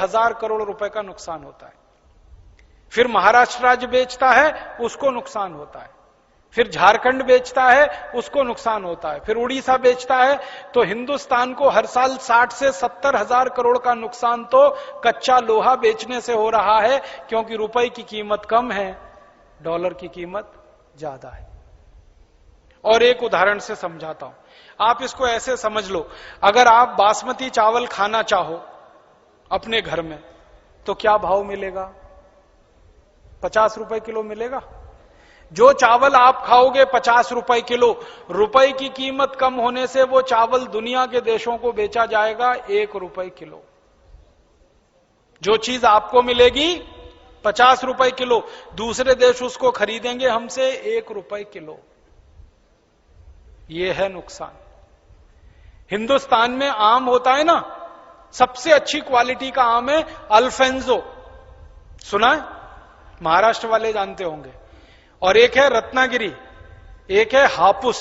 70,000 करोड़ रुपए का नुकसान होता है। फिर महाराष्ट्र राज्य बेचता है, उसको नुकसान होता है। फिर झारखंड बेचता है, उसको नुकसान होता है। फिर उड़ीसा बेचता है। तो हिंदुस्तान को हर साल 60 से 70,000 करोड़ का नुकसान तो कच्चा लोहा बेचने से हो रहा है, क्योंकि रुपए की कीमत कम है, डॉलर की कीमत ज्यादा है। और एक उदाहरण से समझाता हूं, आप इसको ऐसे समझ लो, अगर आप बासमती चावल खाना चाहो अपने घर में तो क्या भाव मिलेगा? 50 रुपए किलो मिलेगा। जो चावल आप खाओगे 50 रुपए किलो, रुपए की कीमत कम होने से वो चावल दुनिया के देशों को बेचा जाएगा 1 रुपए किलो। जो चीज आपको मिलेगी 50 रुपए किलो, दूसरे देश उसको खरीदेंगे हमसे 1 रुपए किलो। ये है नुकसान। हिंदुस्तान में आम होता है ना, सबसे अच्छी क्वालिटी का आम है अल्फेंजो, सुना है? महाराष्ट्र वाले जानते होंगे। और एक है रत्नागिरी, एक है हापुस,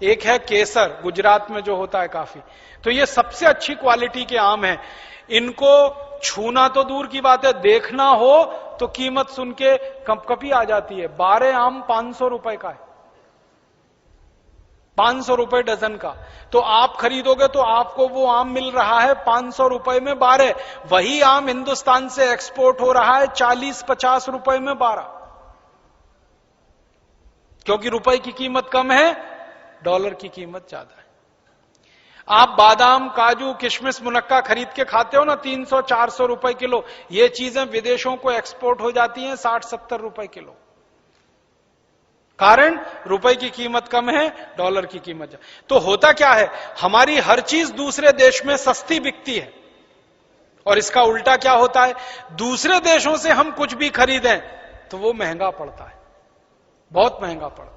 एक है केसर, गुजरात में जो होता है काफी। तो ये सबसे अच्छी क्वालिटी के आम हैं। इनको छूना तो दूर की बात है, देखना हो तो कीमत सुन के कंपकपी आ जाती है। 12 आम 500 रुपए का है, 500 रुपए डजन का। तो आप खरीदोगे तो आपको वो आम मिल रहा है 500 रुपए में 12। वही आम हिंदुस्तान से एक्सपोर्ट हो रहा है 40-50 रुपए में 12, क्योंकि रुपए की कीमत कम है, डॉलर की कीमत ज्यादा है। आप बादाम, काजू, किशमिश, मुनक्का खरीद के खाते हो ना 300-400 रुपए किलो, ये चीजें विदेशों को एक्सपोर्ट हो जाती हैं 60-70 रुपए किलो। कारण रुपए की कीमत कम है, डॉलर की कीमत ज्यादा। तो होता क्या है, हमारी हर चीज दूसरे देश में सस्ती बिकती है, और इसका उल्टा क्या होता है, दूसरे देशों से हम कुछ भी खरीदें तो वो महंगा पड़ता है, बहुत महंगा पड़ता है।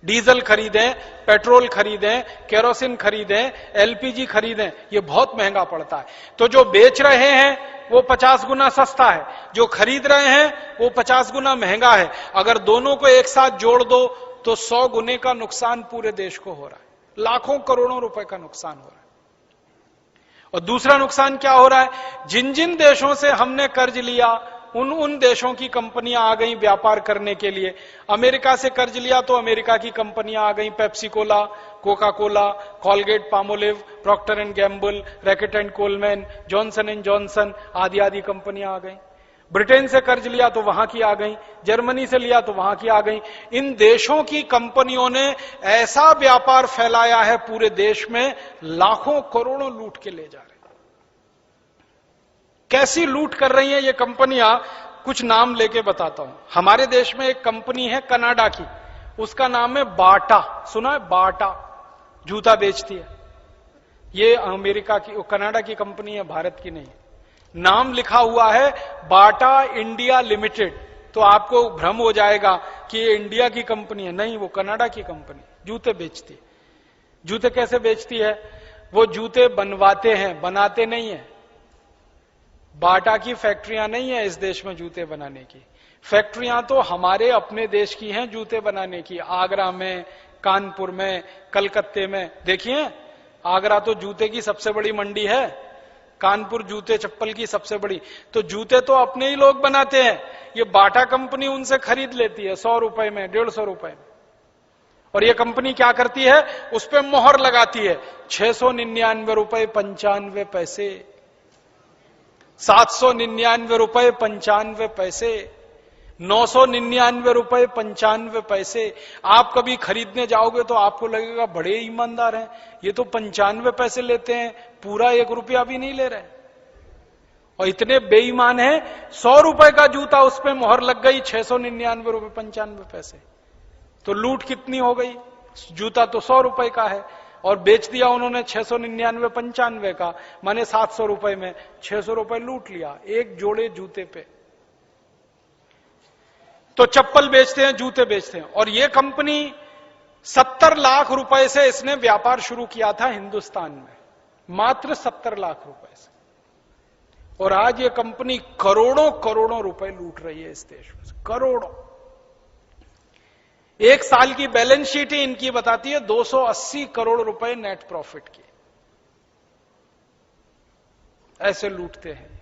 डीजल खरीदें, पेट्रोल खरीदें, केरोसिन खरीदें, एलपीजी खरीदें, ये बहुत महंगा पड़ता है। तो जो बेच रहे हैं वो 50 गुना सस्ता है, जो खरीद रहे हैं वो 50 गुना महंगा है। अगर दोनों को एक साथ जोड़ दो तो 100 गुने का नुकसान पूरे देश को हो रहा है, लाखों करोड़ों रुपए का नुकसान हो रहा है। और दूसरा नुकसान क्या हो रहा है, जिन जिन देशों से हमने कर्ज लिया उन देशों की कंपनियां आ गई व्यापार करने के लिए। अमेरिका से कर्ज लिया तो अमेरिका की कंपनियां आ गई, Pepsi cola, Coca Cola, Colgate Palmolive, Procter and Gamble, Reckitt and Colman, Johnson and Johnson आदि आदि कंपनियां आ गई। ब्रिटेन से कर्ज लिया तो वहां की आ गई, जर्मनी से लिया तो वहां की आ गई। इन देशों की कंपनियों ने ऐसा व्यापार फैलाया है पूरे देश में, लाखों करोड़ों लूट के ले जा रहे हैं। कैसी लूट कर रही हैं ये कंपनियां, कुछ नाम लेके बताता हूं। हमारे देश में एक कंपनी है कनाडा की, उसका नाम है बाटा, सुना है? बाटा जूता बेचती है। ये अमेरिका की, कनाडा की कंपनी है, भारत की नहीं। नाम लिखा हुआ है बाटा इंडिया लिमिटेड, तो आपको भ्रम हो जाएगा कि ये इंडिया की कंपनी है। नहीं, वो कनाडा की कंपनी, जूते बेचती है। जूते कैसे बेचती है? वो जूते बनवाते हैं, बनाते नहीं है। बाटा की फैक्ट्रियां नहीं है इस देश में जूते बनाने की। फैक्ट्रियां तो हमारे अपने देश की हैं जूते बनाने की, आगरा में, कानपुर में, कलकत्ते में। देखिए, आगरा तो जूते की सबसे बड़ी मंडी है, कानपुर जूते चप्पल की सबसे बड़ी। तो जूते तो अपने ही लोग बनाते हैं, ये बाटा कंपनी उनसे खरीद लेती है 100 रुपए में, 150 रुपए में। और ये कंपनी क्या करती है, उस पर मोहर लगाती है 699 रुपए 95 पैसे, 799 रुपए 95 पैसे, 999 रुपए 95 पैसे। आप कभी खरीदने जाओगे तो आपको लगेगा बड़े ईमानदार हैं, ये तो 95 पैसे लेते हैं, पूरा 1 रुपया भी नहीं ले रहे। और इतने बेईमान हैं, 100 रुपए का जूता उस पर मोहर लग गई 699 रुपए 95 पैसे। तो लूट कितनी हो गई, जूता तो 100 रुपए का है और बेच दिया उन्होंने 699 95 का, माने 700 रुपए में 600 रुपए लूट लिया एक जोड़े जूते पे। तो चप्पल बेचते हैं, जूते बेचते हैं। और ये कंपनी 70 लाख रुपए से इसने व्यापार शुरू किया था हिंदुस्तान में, मात्र 70 लाख रुपए से। और आज ये कंपनी करोड़ों करोड़ों रुपए लूट रही है इस देश में, करोड़ों। एक साल की बैलेंस शीट ही इनकी बताती है 280 करोड़ रुपए नेट प्रॉफिट की। ऐसे लूटते हैं।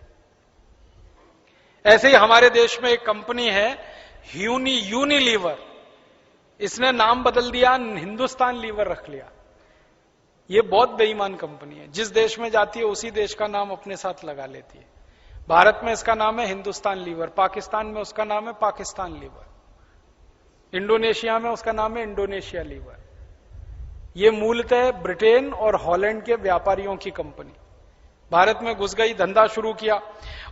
ऐसे ही हमारे देश में एक कंपनी है यूनिलीवर, इसने नाम बदल दिया, हिंदुस्तान लीवर रख लिया। ये बहुत बेईमान कंपनी है, जिस देश में जाती है उसी देश का नाम अपने साथ लगा लेती है। भारत में इसका नाम है हिंदुस्तान लीवर, पाकिस्तान में उसका नाम है पाकिस्तान लीवर, इंडोनेशिया में उसका नाम है इंडोनेशिया लीवर। ये मूलतः ब्रिटेन और हॉलैंड के व्यापारियों की कंपनी भारत में घुस गई, धंधा शुरू किया,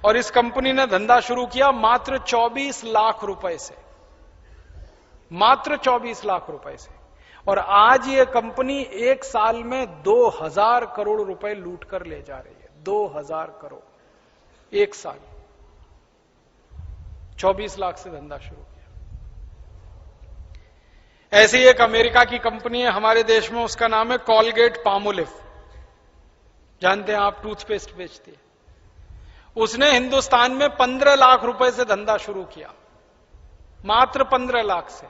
और इस कंपनी ने धंधा शुरू किया मात्र 24 लाख रुपए से, मात्र 24 लाख रुपए से। और आज ये कंपनी एक साल में 2000 करोड़ रुपए लूट कर ले जा रही है। 2000 करोड़ एक साल, 24 लाख से धंधा शुरू किया। ऐसी एक अमेरिका की कंपनी है हमारे देश में, उसका नाम है कॉलगेट पामोलिव, जानते हैं आप, टूथपेस्ट बेचती है। उसने हिंदुस्तान में 15 लाख रुपए से धंधा शुरू किया, मात्र 15 लाख से,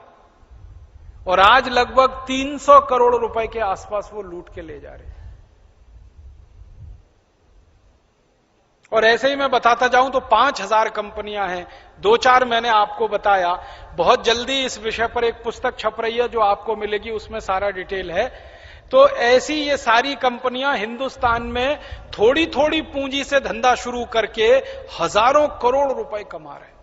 और आज लगभग 300 करोड़ रुपए के आसपास वो लूट के ले जा रहे हैं। और ऐसे ही मैं बताता जाऊं तो 5000 कंपनियां हैं। 2-4 मैंने आपको बताया, बहुत जल्दी इस विषय पर एक पुस्तक छप रही है जो आपको मिलेगी, उसमें सारा डिटेल है। तो ऐसी ये सारी कंपनियां हिंदुस्तान में थोड़ी थोड़ी पूंजी से धंधा शुरू करके हजारों करोड़ रुपए कमा रहे हैं।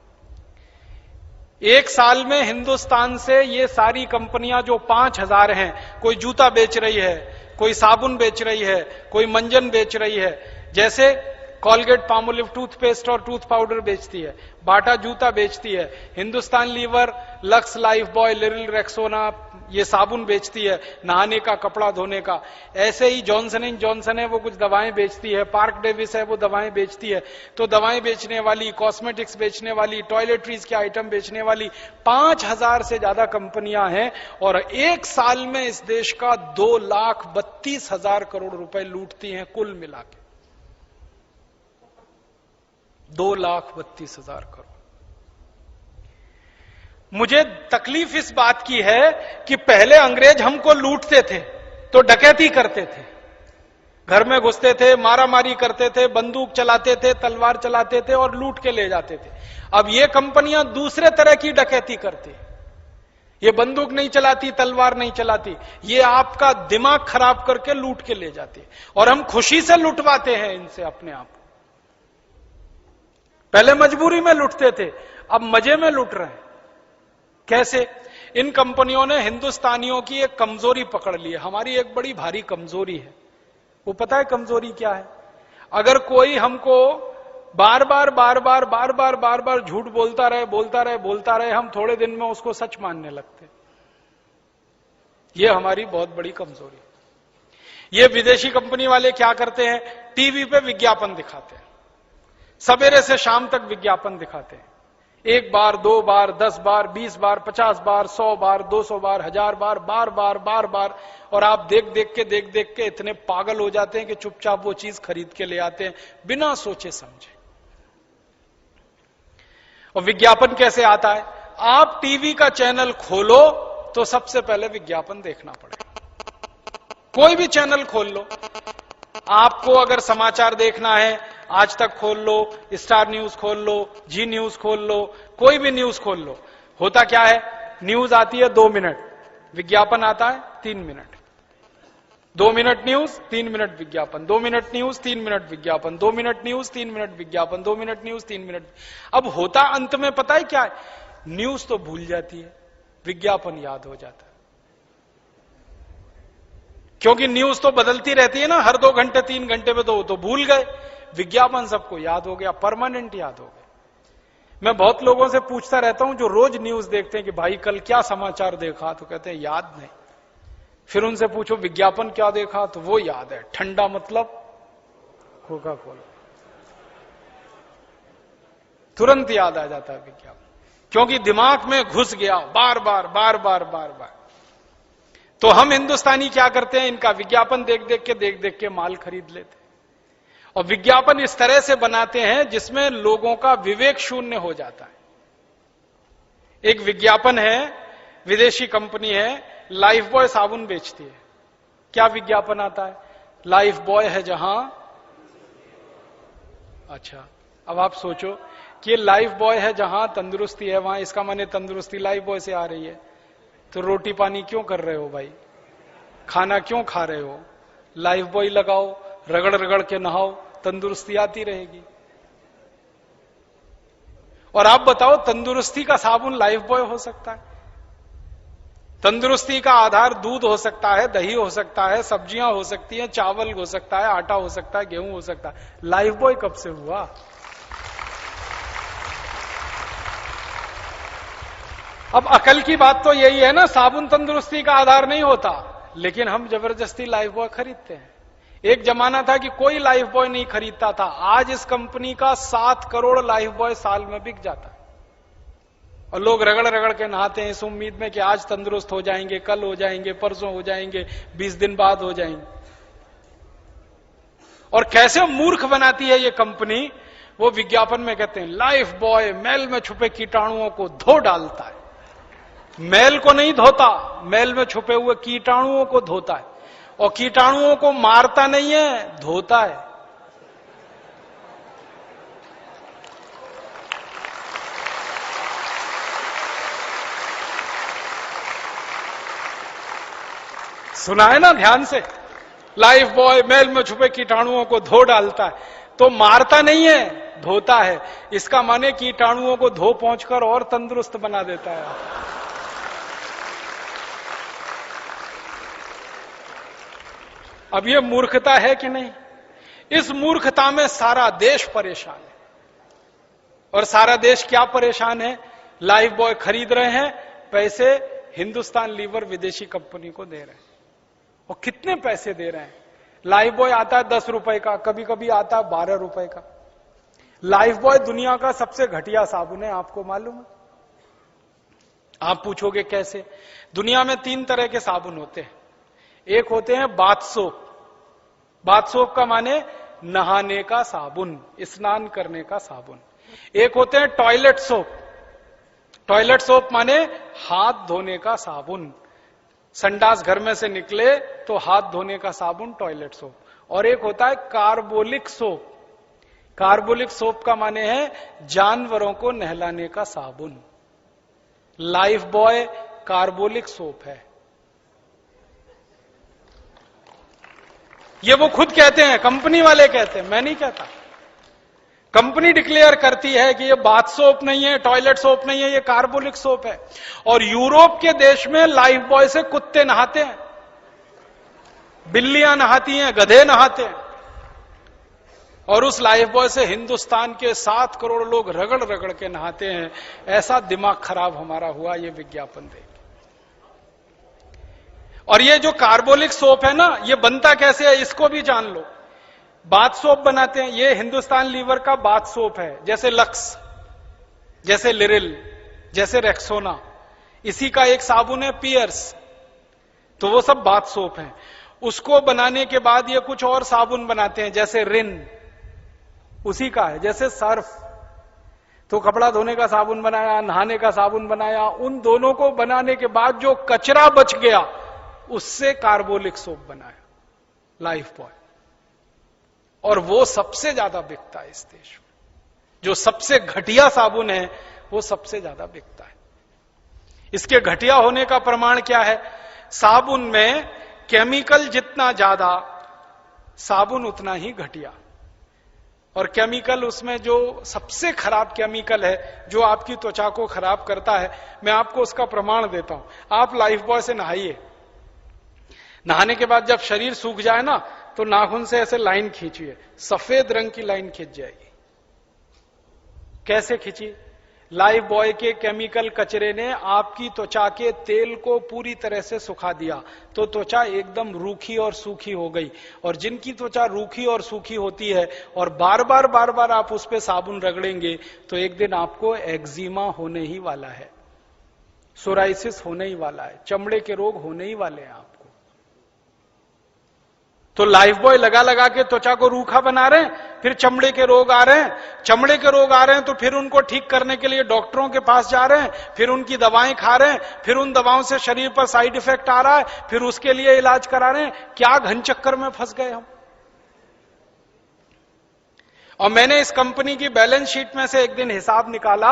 एक साल में हिंदुस्तान से ये सारी कंपनियां जो 5000 हैं, कोई जूता बेच रही है, कोई साबुन बेच रही है, कोई मंजन बेच रही है। जैसे कॉलगेट पामोलिव टूथपेस्ट और टूथ पाउडर बेचती है, बाटा जूता बेचती है, Hindustan Lever Lux Lifebuoy Liril Rexona ये साबुन बेचती है, नहाने का, कपड़ा धोने का। ऐसे ही जॉनसन एंड जॉनसन है, वो कुछ दवाएं बेचती है, पार्क डेविस है, वो दवाएं बेचती है। तो दवाएं बेचने वाली, कॉस्मेटिक्स बेचने वाली, टॉयलेटरीज के आइटम बेचने वाली 5000 से ज्यादा कंपनियां हैं, और एक साल में इस देश का 2,32,000 करोड़ रुपए लूटती हैं कुल मिला के। 2,32,000 करोड़। मुझे तकलीफ इस बात की है कि पहले अंग्रेज हमको लूटते थे तो डकैती करते थे, घर में घुसते थे, मारामारी करते थे, बंदूक चलाते थे, तलवार चलाते थे और लूट के ले जाते थे। अब ये कंपनियां दूसरे तरह की डकैती करती, ये बंदूक नहीं चलाती, तलवार नहीं चलाती, ये आपका दिमाग खराब करके लूट के ले जाती, और हम खुशी से लुटवाते हैं इनसे अपने आप। पहले मजबूरी में लुटते थे, अब मजे में लुट रहे हैं। कैसे? इन कंपनियों ने हिंदुस्तानियों की एक कमजोरी पकड़ ली है, हमारी एक बड़ी भारी कमजोरी है। वो पता है कमजोरी क्या है? अगर कोई हमको बार बार झूठ बोलता रहे, हम थोड़े दिन में उसको सच मानने लगते। ये हमारी बहुत बड़ी कमजोरी है। ये विदेशी कंपनी वाले क्या करते हैं? टीवी पे विज्ञापन दिखाते हैं, सवेरे से शाम तक विज्ञापन दिखाते हैं। 1 बार, 2 बार, 10 बार, 20 बार, 50 बार, 100 बार, 200 बार, 1000 बार, बार, और आप देख देख के इतने पागल हो जाते हैं कि चुपचाप वो चीज खरीद के ले आते हैं बिना सोचे समझे। और विज्ञापन कैसे आता है? आप टीवी का चैनल खोलो तो सबसे पहले विज्ञापन देखना पड़ेगा। कोई भी चैनल खोल लो, आपको अगर समाचार देखना है, आज तक खोल लो, स्टार न्यूज खोल लो, जी न्यूज खोल लो, कोई भी न्यूज खोल लो। होता क्या है? न्यूज आती है 2 मिनट, विज्ञापन आता है 3 मिनट। 2 मिनट न्यूज, 3 मिनट विज्ञापन, 2 मिनट न्यूज, 3 मिनट विज्ञापन, 2 मिनट न्यूज, 3 मिनट विज्ञापन, 2 मिनट न्यूज, 3 मिनट। अब होता अंत में पता है क्या है? न्यूज तो भूल जाती है, विज्ञापन याद हो जाता है। क्योंकि न्यूज तो बदलती रहती है ना, हर 2 घंटे 3 घंटे में तो भूल गए। विज्ञापन सबको याद हो गया, परमानेंट याद हो गया। मैं बहुत लोगों से पूछता रहता हूं जो रोज न्यूज देखते हैं कि भाई कल क्या समाचार देखा, तो कहते हैं याद नहीं। फिर उनसे पूछो विज्ञापन क्या देखा, तो वो याद है, ठंडा मतलब कोका कोला, तुरंत याद आ जाता है विज्ञापन, क्योंकि दिमाग में घुस गया बार बार। तो हम हिंदुस्तानी क्या करते हैं? इनका विज्ञापन देख देख के माल खरीद लेते हैं, और विज्ञापन इस तरह से बनाते हैं जिसमें लोगों का विवेक शून्य हो जाता है। एक विज्ञापन है, विदेशी कंपनी है, लाइफ बॉय साबुन बेचती है। क्या विज्ञापन आता है? लाइफ बॉय है जहां, अच्छा अब आप सोचो कि ये लाइफ बॉय है, जहां तंदुरुस्ती है वहां इसका माने तंदुरुस्ती लाइफ बॉय से आ रही है, तो रोटी पानी क्यों कर रहे हो भाई, खाना क्यों खा रहे हो? लाइफ बॉय लगाओ, रगड़ रगड़ के नहाओ, तंदुरुस्ती आती रहेगी। और आप बताओ, तंदुरुस्ती का साबुन लाइफ बॉय हो सकता है? तंदुरुस्ती का आधार दूध हो सकता है, दही हो सकता है, सब्जियां हो सकती हैं, चावल हो सकता है, आटा हो सकता है, गेहूं हो सकता है। लाइफ बॉय कब से हुआ? अब अकल की बात तो यही है ना, साबुन तंदुरुस्ती का आधार नहीं होता, लेकिन हम जबरदस्ती लाइफ बॉय खरीदते हैं। एक जमाना था कि कोई लाइफ बॉय नहीं खरीदता था, आज इस कंपनी का 7 करोड़ लाइफ बॉय साल में बिक जाता है। और लोग रगड़ रगड़ के नहाते हैं इस उम्मीद में कि आज तंदुरुस्त हो जाएंगे, कल हो जाएंगे, परसों हो जाएंगे, 20 दिन बाद हो जाएंगे। और कैसे मूर्ख बनाती है ये कंपनी, वो विज्ञापन में कहते हैं लाइफ बॉय मैल में छुपे कीटाणुओं को धो डालता है। मैल को नहीं धोता, मैल में छुपे हुए कीटाणुओं को धोता है। और कीटाणुओं को मारता नहीं है, धोता है। सुना है ना ध्यान से, लाइफ बॉय मैल में छुपे कीटाणुओं को धो डालता है, तो मारता नहीं है, धोता है। इसका माने कीटाणुओं को धो पहुंचकर और तंदुरुस्त बना देता है। अब ये मूर्खता है कि नहीं? इस मूर्खता में सारा देश परेशान है। और सारा देश क्या परेशान है? लाइफ बॉय खरीद रहे हैं, पैसे हिंदुस्तान लीवर विदेशी कंपनी को दे रहे हैं। और कितने पैसे दे रहे हैं? लाइफ बॉय आता है 10 रुपए का, कभी कभी आता है 12 रुपए का। लाइफ बॉय दुनिया का सबसे घटिया साबुन है, आपको मालूम है? आप पूछोगे कैसे? दुनिया में 3 तरह के साबुन होते हैं। एक होते हैं बाथ सोप। बाथ सोप का माने नहाने का साबुन, स्नान करने का साबुन। एक होते हैं टॉयलेट सोप। टॉयलेट सोप माने हाथ धोने का साबुन, संडास घर में से निकले तो हाथ धोने का साबुन टॉयलेट सोप। और एक होता है कार्बोलिक सोप। कार्बोलिक सोप का माने है जानवरों को नहलाने का साबुन। लाइफ बॉय कार्बोलिक सोप है। ये वो खुद कहते हैं, कंपनी वाले कहते हैं, मैं नहीं कहता। कंपनी डिक्लेयर करती है कि ये बाथ सोप नहीं है, टॉयलेट सोप नहीं है, ये कार्बोलिक सोप है। और यूरोप के देश में लाइफ बॉय से कुत्ते नहाते हैं, बिल्लियां नहाती हैं, गधे नहाते हैं। और उस लाइफ बॉय से हिंदुस्तान के 7 करोड़ लोग रगड़ रगड़ के नहाते हैं। ऐसा दिमाग खराब हमारा हुआ ये विज्ञापन देख। और ये जो कार्बोलिक सोप है ना, ये बनता कैसे है इसको भी जान लो। बाथ सोप बनाते हैं, ये हिंदुस्तान लीवर का बाथ सोप है, जैसे लक्स, जैसे लिरिल, जैसे रेक्सोना। इसी का एक साबुन है पियर्स, तो वो सब बाथ सोप है। उसको बनाने के बाद ये कुछ और साबुन बनाते हैं, जैसे रिन, उसी का है। जैसे सर्फ, तो कपड़ा धोने का साबुन बनाया, नहाने का साबुन बनाया। उन दोनों को बनाने के बाद जो कचरा बच गया, उससे कार्बोलिक सोप बनाया लाइफ बॉय। और वो सबसे ज्यादा बिकता है इस देश में। जो सबसे घटिया साबुन है वो सबसे ज्यादा बिकता है। इसके घटिया होने का प्रमाण क्या है? साबुन में केमिकल जितना ज्यादा, साबुन उतना ही घटिया। और केमिकल, उसमें जो सबसे खराब केमिकल है जो आपकी त्वचा को खराब करता है, मैं आपको उसका प्रमाण देता हूं। आप लाइफ बॉय से नहाइए, नहाने के बाद जब शरीर सूख जाए ना, तो नाखून से ऐसे लाइन खींचिए, सफेद रंग की लाइन खींच जाएगी। कैसे खींची? लाइफ बॉय के केमिकल कचरे ने आपकी त्वचा के तेल को पूरी तरह से सुखा दिया, तो त्वचा एकदम रूखी और सूखी हो गई। और जिनकी त्वचा रूखी और सूखी होती है और बार बार आप उस पर साबुन रगड़ेंगे, तो एक दिन आपको एक्जिमा होने ही वाला है, सोराइसिस होने ही वाला है, चमड़े के रोग होने ही वाले हैं आपको। तो लाइफ बॉय लगा लगा के त्वचा को रूखा बना रहे हैं, फिर चमड़े के रोग आ रहे हैं। चमड़े के रोग आ रहे हैं तो फिर उनको ठीक करने के लिए डॉक्टरों के पास जा रहे हैं, फिर उनकी दवाएं खा रहे हैं, फिर उन दवाओं से शरीर पर साइड इफेक्ट आ रहा है, फिर उसके लिए इलाज करा रहे हैं। क्या घन चक्कर में फंस गए हम। और मैंने इस कंपनी की बैलेंस शीट में से एक दिन हिसाब निकाला,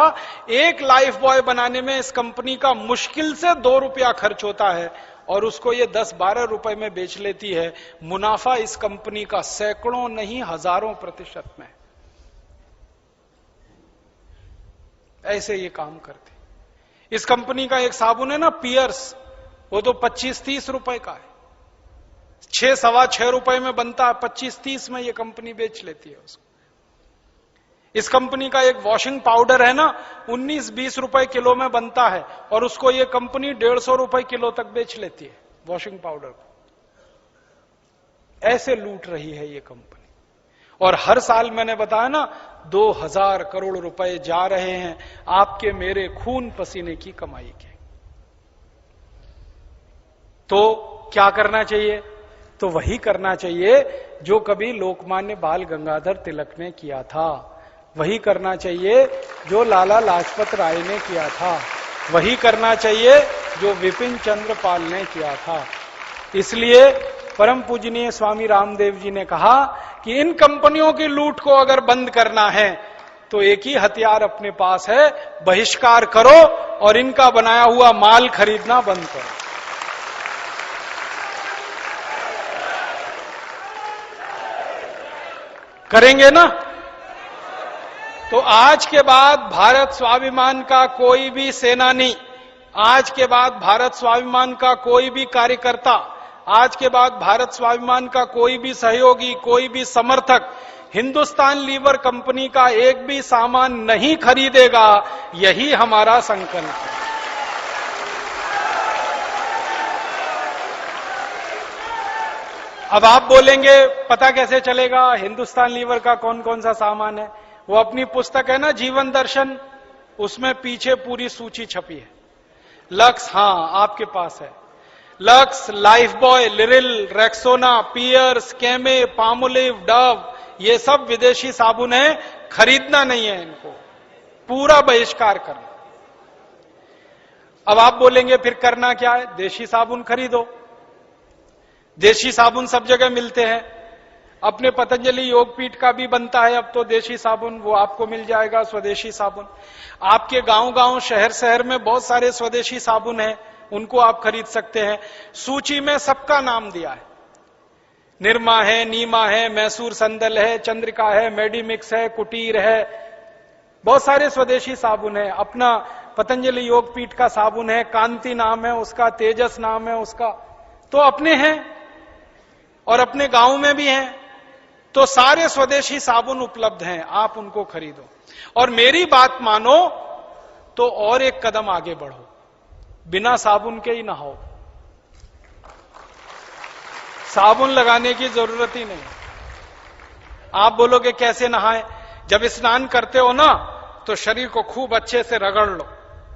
एक लाइफ बॉय बनाने में इस कंपनी का मुश्किल से 2 रुपया खर्च होता है और उसको ये 10-12 रुपए में बेच लेती है। मुनाफा इस कंपनी का सैकड़ों नहीं हजारों % में। ऐसे ये काम करते। इस कंपनी का एक साबुन है ना पियर्स, वो तो 25-30 रुपए का है, 6-6.25 रुपए में बनता है, 25-30 में ये कंपनी बेच लेती है उसको। इस कंपनी का एक वॉशिंग पाउडर है ना, 19-20 रुपए किलो में बनता है और उसको ये कंपनी 150 रुपए किलो तक बेच लेती है वॉशिंग पाउडर को। ऐसे लूट रही है ये कंपनी। और हर साल मैंने बताया ना 2000 करोड़ रुपए जा रहे हैं आपके मेरे खून पसीने की कमाई के। तो क्या करना चाहिए? तो वही करना चाहिए जो कभी लोकमान्य बाल गंगाधर तिलक ने किया था, वही करना चाहिए जो लाला लाजपत राय ने किया था, वही करना चाहिए जो विपिन चंद्र पाल ने किया था। इसलिए परम पूजनीय स्वामी रामदेव जी ने कहा कि इन कंपनियों की लूट को अगर बंद करना है तो एक ही हथियार अपने पास है, बहिष्कार करो और इनका बनाया हुआ माल खरीदना बंद करो। करेंगे ना? तो आज के बाद भारत स्वाभिमान का कोई भी सेनानी, आज के बाद भारत स्वाभिमान का कोई भी कार्यकर्ता, आज के बाद भारत स्वाभिमान का कोई भी सहयोगी, कोई भी समर्थक हिंदुस्तान लीवर कंपनी का एक भी सामान नहीं खरीदेगा। यही हमारा संकल्प है। अब आप बोलेंगे पता कैसे चलेगा हिंदुस्तान लीवर का कौन कौन सा सामान है? वो अपनी पुस्तक है ना जीवन दर्शन, उसमें पीछे पूरी सूची छपी है। लक्स, हाँ आपके पास है, Lux, Lifebuoy, Liril, Rexona, Pears, Camay, Palmolive, Dove, ये सब विदेशी साबुन है, खरीदना नहीं है इनको, पूरा बहिष्कार करना। अब आप बोलेंगे फिर करना क्या है? देशी साबुन खरीदो। देशी साबुन सब जगह मिलते हैं, अपने पतंजलि योगपीठ का भी बनता है अब तो देशी साबुन, वो आपको मिल जाएगा स्वदेशी साबुन। आपके गांव-गांव, शहर-शहर में बहुत सारे स्वदेशी साबुन हैं, उनको आप खरीद सकते हैं। सूची में सबका नाम दिया है, निरमा है, नीमा है, मैसूर संदल है, चंद्रिका है, मेडिमिक्स है, कुटीर है, बहुत सारे स्वदेशी साबुन है। अपना पतंजलि योगपीठ का साबुन है, कांति नाम है उसका, तेजस नाम है उसका, तो अपने हैं और अपने गांव में भी हैं। तो सारे स्वदेशी साबुन उपलब्ध हैं, आप उनको खरीदो। और मेरी बात मानो तो और एक कदम आगे बढ़ो, बिना साबुन के ही नहाओ, साबुन लगाने की जरूरत ही नहीं। आप बोलोगे कैसे नहाएं? जब स्नान करते हो ना तो शरीर को खूब अच्छे से रगड़ लो,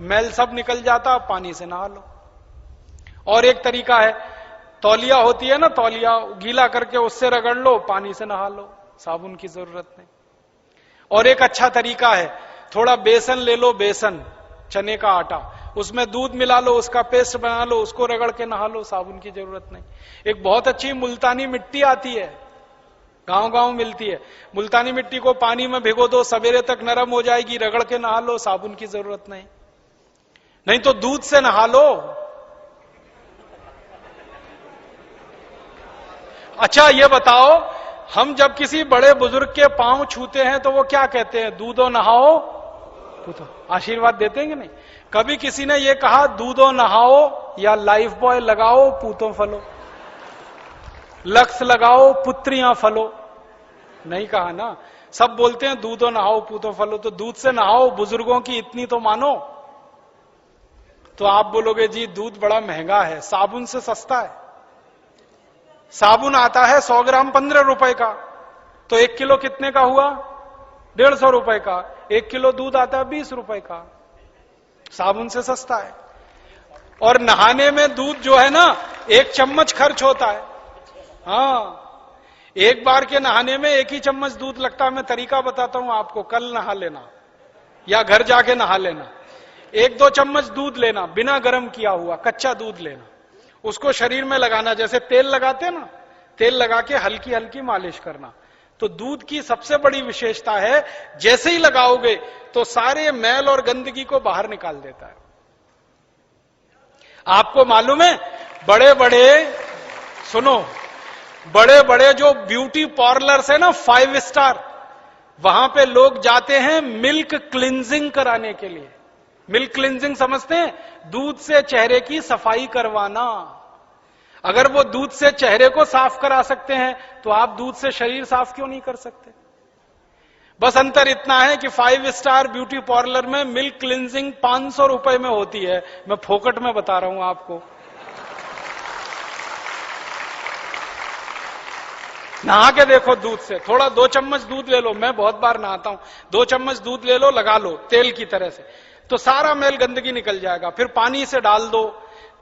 मैल सब निकल जाता, पानी से नहा लो। और एक तरीका है, तौलिया होती है ना, तौलिया गीला करके उससे रगड़ लो, पानी से नहा लो, साबुन की जरूरत नहीं। और एक अच्छा तरीका है, थोड़ा बेसन ले लो, बेसन, चने का आटा, उसमें दूध मिला लो, उसका पेस्ट बना लो, उसको रगड़ के नहा लो, साबुन की जरूरत नहीं। एक बहुत अच्छी मुल्तानी मिट्टी आती है, गांव-गांव मिलती है, मुल्तानी मिट्टी को पानी में भिगो दो, सवेरे तक नरम हो जाएगी, रगड़ के नहा लो, साबुन की जरूरत नहीं। नहीं तो दूध से नहा लो। अच्छा ये बताओ, हम जब किसी बड़े बुजुर्ग के पांव छूते हैं तो वो क्या कहते हैं? दूधो नहाओ पूतो, आशीर्वाद देते हैं कि नहीं? कभी किसी ने ये कहा दूधो नहाओ या लाइफ बॉय लगाओ पूतो फलो, लक्स लगाओ पुत्रियां फलो? नहीं कहा ना। सब बोलते हैं दूधो नहाओ पूतो फलो, तो दूध से नहाओ, बुजुर्गों की इतनी तो मानो। तो आप बोलोगे जी दूध बड़ा महंगा है, साबुन से सस्ता है। साबुन आता है 100 ग्राम 15 रुपए का, तो 1 किलो कितने का हुआ? 150 रुपए का। 1 किलो दूध आता है 20 रुपए का, साबुन से सस्ता है। और नहाने में दूध जो है ना 1 चम्मच खर्च होता है। हाँ, एक बार के नहाने में 1 ही चम्मच दूध लगता है। मैं तरीका बताता हूं आपको, कल नहा लेना या घर जाके नहा लेना। 1-2 चम्मच दूध लेना, बिना गर्म किया हुआ कच्चा दूध लेना, उसको शरीर में लगाना, जैसे तेल लगाते हैं ना, तेल लगा के हल्की हल्की मालिश करना, तो दूध की सबसे बड़ी विशेषता है, जैसे ही लगाओगे तो सारे मैल और गंदगी को बाहर निकाल देता है। आपको मालूम है, बड़े बड़े, सुनो, बड़े बड़े जो ब्यूटी पार्लर्स है ना, 5 स्टार, वहां पे लोग जाते हैं मिल्क क्लिंजिंग कराने के लिए। मिल्क क्लिंजिंग समझते हैं? दूध से चेहरे की सफाई करवाना। अगर वो दूध से चेहरे को साफ करा सकते हैं तो आप दूध से शरीर साफ क्यों नहीं कर सकते? बस अंतर इतना है कि 5 स्टार ब्यूटी पार्लर में मिल्क क्लिंजिंग 500 रुपए में होती है। मैं फोकट में बता रहा हूं आपको। नहा के देखो दूध से, थोड़ा 2 चम्मच दूध ले लो, मैं बहुत बार नहाता हूं, 2 चम्मच दूध ले लो, लगा लो तेल की तरह से, तो सारा मैल गंदगी निकल जाएगा। फिर पानी से डाल दो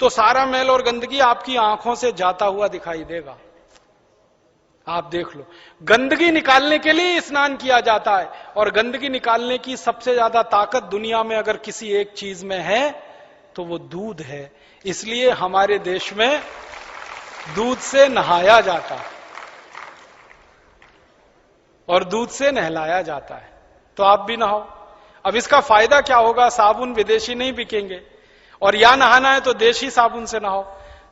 तो सारा मैल और गंदगी आपकी आंखों से जाता हुआ दिखाई देगा। आप देख लो, गंदगी निकालने के लिए स्नान किया जाता है, और गंदगी निकालने की सबसे ज्यादा ताकत दुनिया में अगर किसी एक चीज में है तो वो दूध है। इसलिए हमारे देश में दूध से नहाया जाता है और दूध से नहलाया जाता है। तो आप भी नहाओ। अब इसका फायदा क्या होगा? साबुन विदेशी नहीं बिकेंगे, और या नहाना है तो देशी साबुन से नहाओ,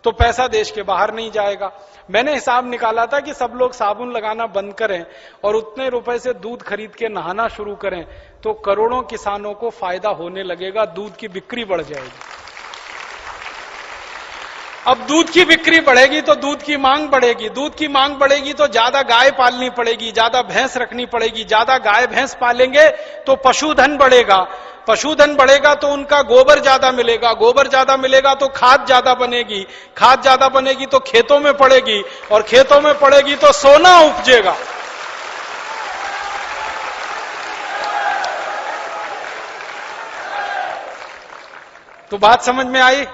तो पैसा देश के बाहर नहीं जाएगा। मैंने हिसाब निकाला था कि सब लोग साबुन लगाना बंद करें और उतने रुपए से दूध खरीद के नहाना शुरू करें तो करोड़ों किसानों को फायदा होने लगेगा, दूध की बिक्री बढ़ जाएगी। अब दूध की बिक्री बढ़ेगी तो दूध की मांग बढ़ेगी, दूध की मांग बढ़ेगी तो ज्यादा गाय पालनी पड़ेगी, ज्यादा भैंस रखनी पड़ेगी, ज्यादा गाय भैंस पालेंगे तो पशुधन बढ़ेगा, पशुधन बढ़ेगा तो उनका गोबर ज्यादा मिलेगा, गोबर ज्यादा मिलेगा तो खाद ज्यादा बनेगी, खाद ज्यादा बनेगी तो खेतों में पड़ेगी, और खेतों में पड़ेगी तो सोना उपजेगा। तो बात समझ में आई?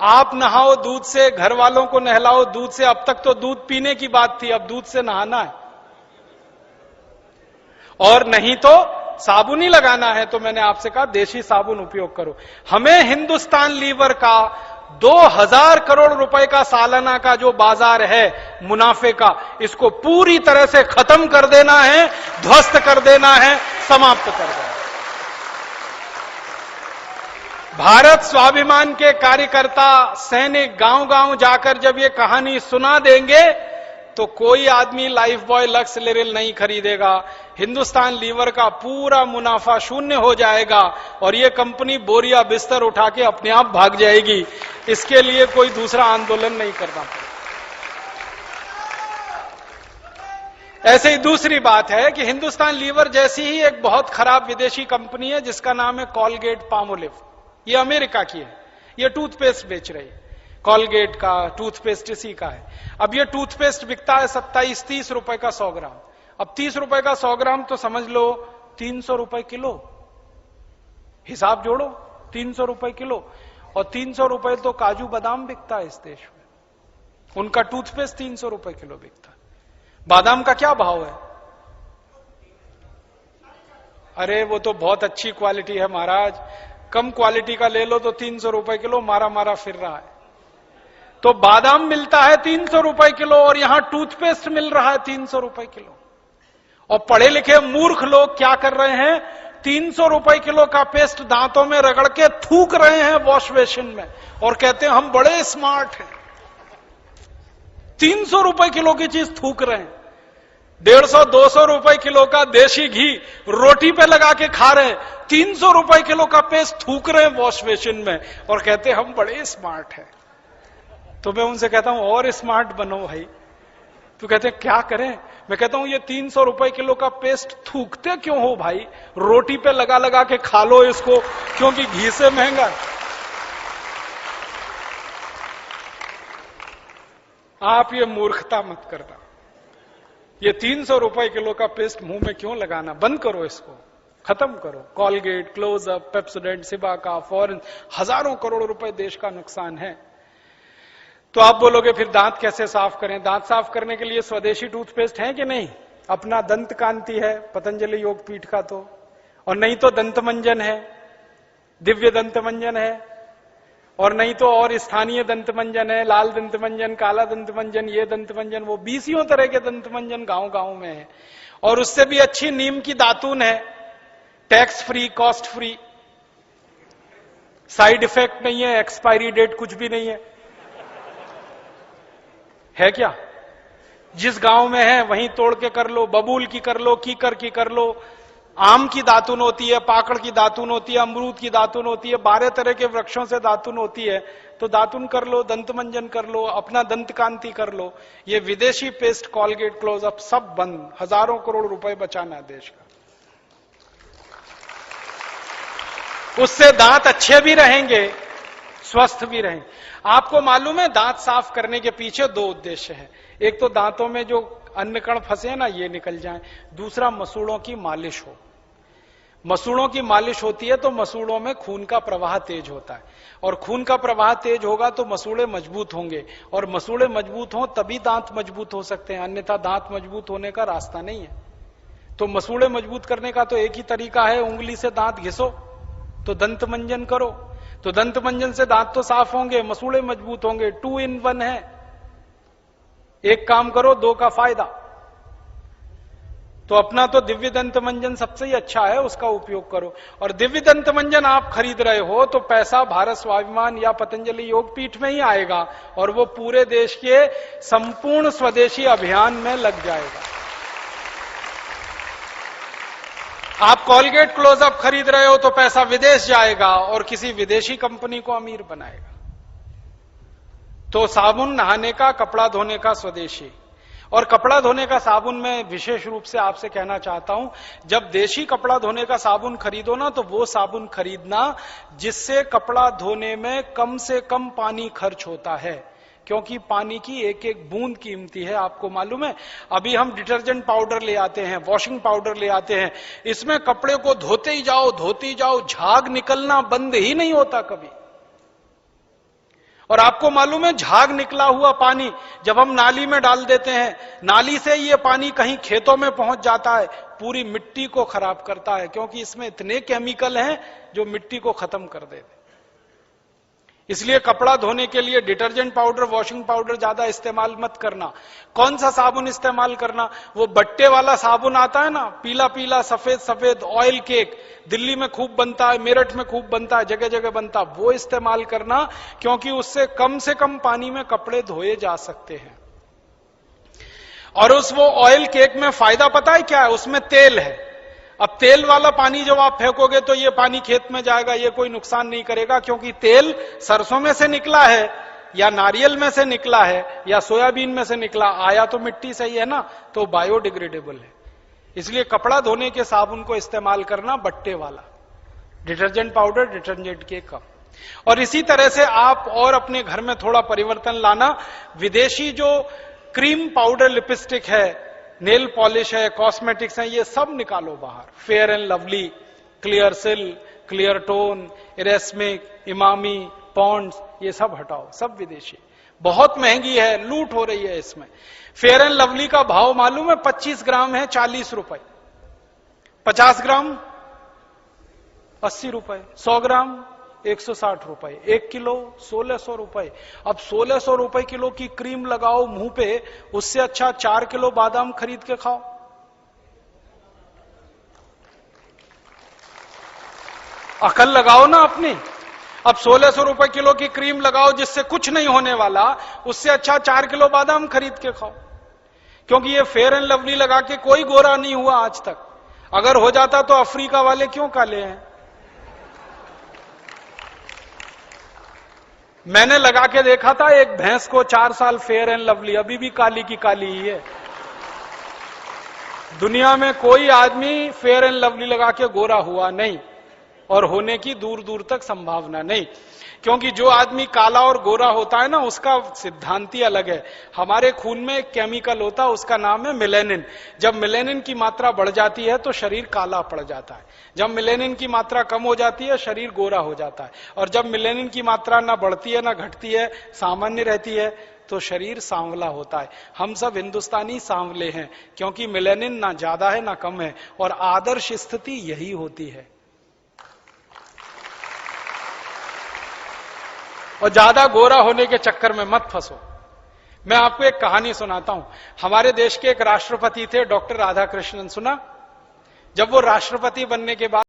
आप नहाओ दूध से, घर वालों को नहलाओ दूध से। अब तक तो दूध पीने की बात थी, अब दूध से नहाना है। और नहीं तो साबुन ही लगाना है तो मैंने आपसे कहा देशी साबुन उपयोग करो। हमें हिंदुस्तान लीवर का 2000 करोड़ रुपए का सालाना का जो बाजार है मुनाफे का, इसको पूरी तरह से खत्म कर देना है, ध्वस्त कर देना है, समाप्त कर देना है। भारत स्वाभिमान के कार्यकर्ता सैनिक गांव गांव जाकर जब ये कहानी सुना देंगे तो कोई आदमी लाइफ बॉय लक्स लिरिल नहीं खरीदेगा। हिंदुस्तान लीवर का पूरा मुनाफा शून्य हो जाएगा और ये कंपनी बोरिया बिस्तर उठा के अपने आप भाग जाएगी। इसके लिए कोई दूसरा आंदोलन नहीं करना पड़ेगा। ऐसे ही दूसरी बात है कि हिंदुस्तान लीवर जैसी ही एक बहुत खराब विदेशी कंपनी है जिसका नाम है कॉलगेट पामोलिव। ये अमेरिका की है, ये टूथपेस्ट बेच रही है। कॉलगेट का टूथपेस्ट इसी का है। अब ये टूथपेस्ट बिकता है 27-30 रुपए का 100 ग्राम। अब 30 रुपए का 100 ग्राम तो समझ लो 300 रुपए किलो। हिसाब जोड़ो, 300 रुपए किलो। और 300 रुपए तो काजू बादाम बिकता है इस देश में, उनका टूथपेस्ट 300 रुपए किलो बिकता है। बादाम का क्या भाव है? अरे वो तो बहुत अच्छी क्वालिटी है महाराज, कम क्वालिटी का ले लो तो 300 रुपए किलो, मारा मारा फिर रहा है। तो बादाम मिलता है 300 रुपए किलो और यहां टूथपेस्ट मिल रहा है 300 रुपए किलो। और पढ़े लिखे मूर्ख लोग क्या कर रहे हैं? 300 रुपए किलो का पेस्ट दांतों में रगड़ के थूक रहे हैं वॉश बेसिन में और कहते हैं हम बड़े स्मार्ट हैं। 300 रुपए किलो की चीज थूक रहे हैं। 150-200 रुपए किलो का देशी घी रोटी पे लगा के खा रहे हैं। 300 रुपए किलो का पेस्ट थूक रहे हैं वॉश बेसिन में और कहते हैं हम बड़े स्मार्ट हैं। तो मैं उनसे कहता हूं और स्मार्ट बनो भाई। तो कहते हैं क्या करें? मैं कहता हूं ये 300 रुपए किलो का पेस्ट थूकते क्यों हो भाई? रोटी पे लगा लगा के खा लो इसको, क्योंकि घी से महंगा। आप ये मूर्खता मत करना। ये 300 रुपए किलो का पेस्ट मुंह में क्यों लगाना? बंद करो इसको, खत्म करो। Colgate, Closeup, Pepsodent, Cibaca, foreign, हजारों करोड़ रुपए देश का नुकसान है। तो आप बोलोगे फिर दांत कैसे साफ करें? दांत साफ करने के लिए स्वदेशी टूथपेस्ट है कि नहीं? अपना दंत कांति है पतंजलि योगपीठ का तो, और नहीं तो दंत मंजन है, दिव्य दंत मंजन है, और नहीं तो और स्थानीय दंतमंजन है, लाल दंतमंजन, काला दंतमंजन, ये दंतमंजन, वो 20 तरह के दंतमंजन गांव गांव में है। और उससे भी अच्छी नीम की दातून है, tax free, cost free, side effect नहीं है, एक्सपायरी डेट कुछ भी नहीं है क्या? जिस गांव में है वहीं तोड़ के कर लो, बबूल की कर लो, कीकर की कर लो, आम की दातुन होती है, पाकड़ की दातुन होती है, अमरूद की दातुन होती है, 12 तरह के वृक्षों से दातुन होती है, तो दातुन कर लो, दंतमंजन कर लो, अपना दंत कांति कर लो। ये विदेशी पेस्ट, कॉलगेट, क्लोजअप सब बंद। हजारों करोड़ रुपए बचाना है देश का। उससे दांत अच्छे भी रहेंगे, स्वस्थ भी रहेंगे। आपको मालूम है दांत साफ करने के पीछे 2 उद्देश्य हैं। एक तो दांतों में जो अन्न कण फंसे ना ये निकल जाएं, दूसरा मसूड़ों की मालिश हो। मसूड़ों की मालिश होती है तो मसूड़ों में खून का प्रवाह तेज होता है, और खून का प्रवाह तेज होगा तो मसूड़े मजबूत होंगे, और मसूड़े मजबूत हों तभी दांत मजबूत हो सकते हैं, अन्यथा दांत मजबूत होने का रास्ता नहीं है। तो मसूड़े मजबूत करने का तो एक ही तरीका है, उंगली से दांत घिसो, तो दंत मंजन करो, तो दंत मंजन से दांत तो साफ होंगे, मसूड़े मजबूत होंगे। 2 in 1 है, एक काम करो 2 का फायदा। तो अपना तो दिव्य दंत मंजन सबसे ही अच्छा है, उसका उपयोग करो। और दिव्य दंत मंजन आप खरीद रहे हो तो पैसा भारत स्वाभिमान या पतंजलि योगपीठ में ही आएगा, और वो पूरे देश के संपूर्ण स्वदेशी अभियान में लग जाएगा। आप कॉलगेट, क्लोजअप खरीद रहे हो तो पैसा विदेश जाएगा और किसी विदेशी कंपनी को अमीर बनाएगा। तो साबुन नहाने का, कपड़ा धोने का स्वदेशी। और कपड़ा धोने का साबुन में विशेष रूप से आपसे कहना चाहता हूं, जब देशी कपड़ा धोने का साबुन खरीदो ना तो वो साबुन खरीदना जिससे कपड़ा धोने में कम से कम पानी खर्च होता है, क्योंकि पानी की एक एक बूंद कीमती है। आपको मालूम है, अभी हम डिटर्जेंट पाउडर ले आते हैं, वॉशिंग पाउडर ले आते हैं, इसमें कपड़े को धोते ही जाओ, झाग निकलना बंद ही नहीं होता कभी। और आपको मालूम है, झाग निकला हुआ पानी जब हम नाली में डाल देते हैं, नाली से ये पानी कहीं खेतों में पहुंच जाता है, पूरी मिट्टी को खराब करता है, क्योंकि इसमें इतने केमिकल हैं जो मिट्टी को खत्म कर देते। इसलिए कपड़ा धोने के लिए डिटर्जेंट पाउडर, वॉशिंग पाउडर ज्यादा इस्तेमाल मत करना। कौन सा साबुन इस्तेमाल करना? वो बट्टे वाला साबुन आता है ना, पीला पीला सफेद सफेद, ऑयल केक, दिल्ली में खूब बनता है, मेरठ में खूब बनता है, जगह जगह बनता है, वो इस्तेमाल करना, क्योंकि उससे कम से कम पानी में कपड़े धोए जा सकते हैं। और उस वो ऑयल केक में फायदा पता है क्या है? उसमें तेल है। अब तेल वाला पानी जब आप फेंकोगे तो ये पानी खेत में जाएगा, ये कोई नुकसान नहीं करेगा, क्योंकि तेल सरसों में से निकला है या नारियल में से निकला है या सोयाबीन में से निकला, आया तो मिट्टी से ही है ना, तो बायोडिग्रेडेबल है। इसलिए कपड़ा धोने के साबुन को इस्तेमाल करना बट्टे वाला, डिटर्जेंट पाउडर, डिटर्जेंट के कम। और इसी तरह से आप और अपने घर में थोड़ा परिवर्तन लाना। विदेशी जो क्रीम पाउडर, लिपस्टिक है, नेल पॉलिश है, कॉस्मेटिक्स है, ये सब निकालो बाहर। फेयर एंड लवली, क्लियर सिल, क्लियर टोन, इरेस्मिक, इमामी, पॉन्ड्स, ये सब हटाओ, सब विदेशी। बहुत महंगी है, लूट हो रही है इसमें। फेयर एंड लवली का भाव मालूम है? 25 ग्राम है 40 रुपए, 50 ग्राम 80 रुपए, 100 ग्राम 160 रुपए, 1 किलो 1600 रुपए। अब 1600 रुपए किलो की क्रीम लगाओ मुंह पे, उससे अच्छा 4 किलो बादाम खरीद के खाओ। अकल लगाओ ना अपनी। अब 1600 रुपए किलो की क्रीम लगाओ जिससे कुछ नहीं होने वाला, उससे अच्छा 4 किलो बादाम खरीद के खाओ। क्योंकि ये फेयर एंड लवली लगा के कोई गोरा नहीं हुआ आज तक। अगर हो जाता तो अफ्रीका वाले क्यों काले हैं? मैंने लगा के देखा था एक भैंस को 4 साल, फेयर एंड लवली, अभी भी काली की काली ही है। दुनिया में कोई आदमी फेयर एंड लवली लगा के गोरा हुआ नहीं, और होने की दूर दूर तक संभावना नहीं। क्योंकि जो आदमी काला और गोरा होता है ना, उसका सिद्धांत ही अलग है। हमारे खून में एक केमिकल होता है, उसका नाम है मेलेनिन। जब मेलेनिन की मात्रा बढ़ जाती है तो शरीर काला पड़ जाता है, जब मेलेनिन की मात्रा कम हो जाती है शरीर गोरा हो जाता है, और जब मेलेनिन की मात्रा ना बढ़ती है ना घटती है, सामान्य रहती है, तो शरीर सांवला होता है। हम सब हिंदुस्तानी सांवले हैं, क्योंकि मेलेनिन ना ज्यादा है ना कम है, और आदर्श स्थिति यही होती है। और ज्यादा गोरा होने के चक्कर में मत फंसो। मैं आपको एक कहानी सुनाता हूं। हमारे देश के एक राष्ट्रपति थे, डॉक्टर राधाकृष्णन, सुना? जब वो राष्ट्रपति बनने के बाद